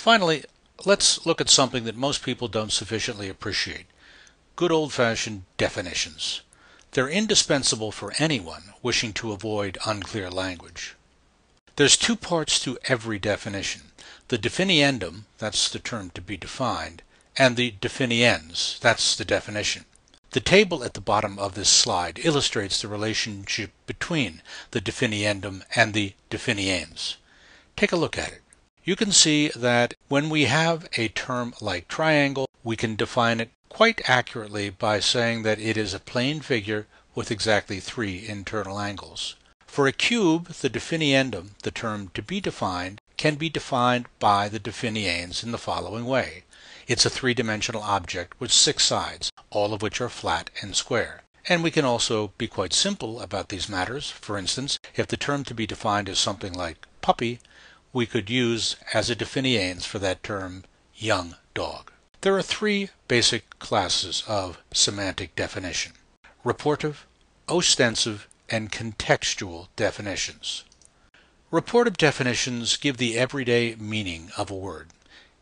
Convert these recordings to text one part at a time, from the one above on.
Finally, let's look at something that most people don't sufficiently appreciate. Good old-fashioned definitions. They're indispensable for anyone wishing to avoid unclear language. There's two parts to every definition. The definiendum, that's the term to be defined, and the definiens, that's the definition. The table at the bottom of this slide illustrates the relationship between the definiendum and the definiens. Take a look at it. You can see that when we have a term like triangle, we can define it quite accurately by saying that it is a plane figure with exactly 3 internal angles. For a cube, the definiendum, the term to be defined, can be defined by the definiens in the following way. It's a 3-dimensional object with 6 sides, all of which are flat and square. And we can also be quite simple about these matters. For instance, if the term to be defined is something like puppy, we could use as a definiens for that term young dog. There are 3 basic classes of semantic definition: reportive, ostensive, and contextual definitions. Reportive definitions give the everyday meaning of a word.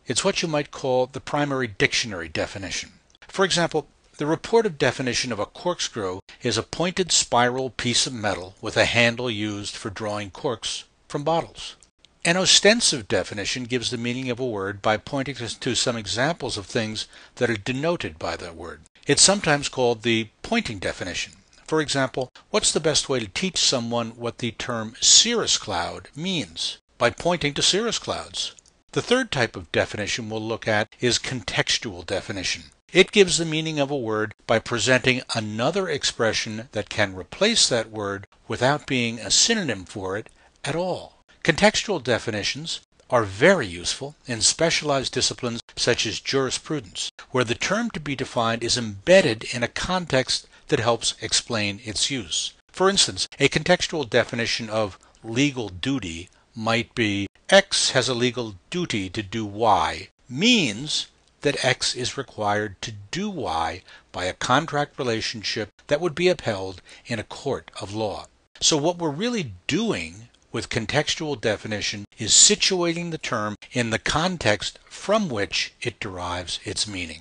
It's what you might call the primary dictionary definition. For example, the reportive definition of a corkscrew is a pointed spiral piece of metal with a handle used for drawing corks from bottles. An ostensive definition gives the meaning of a word by pointing to some examples of things that are denoted by that word. It's sometimes called the pointing definition. For example, what's the best way to teach someone what the term cirrus cloud means? By pointing to cirrus clouds. The third type of definition we'll look at is contextual definition. It gives the meaning of a word by presenting another expression that can replace that word without being a synonym for it at all. Contextual definitions are very useful in specialized disciplines such as jurisprudence, where the term to be defined is embedded in a context that helps explain its use. For instance, a contextual definition of legal duty might be X has a legal duty to do Y, means that X is required to do Y by a contract relationship that would be upheld in a court of law. So what we're really doing with contextual definition is situating the term in the context from which it derives its meaning.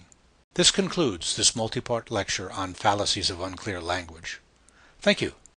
This concludes this multi-part lecture on fallacies of unclear language. Thank you.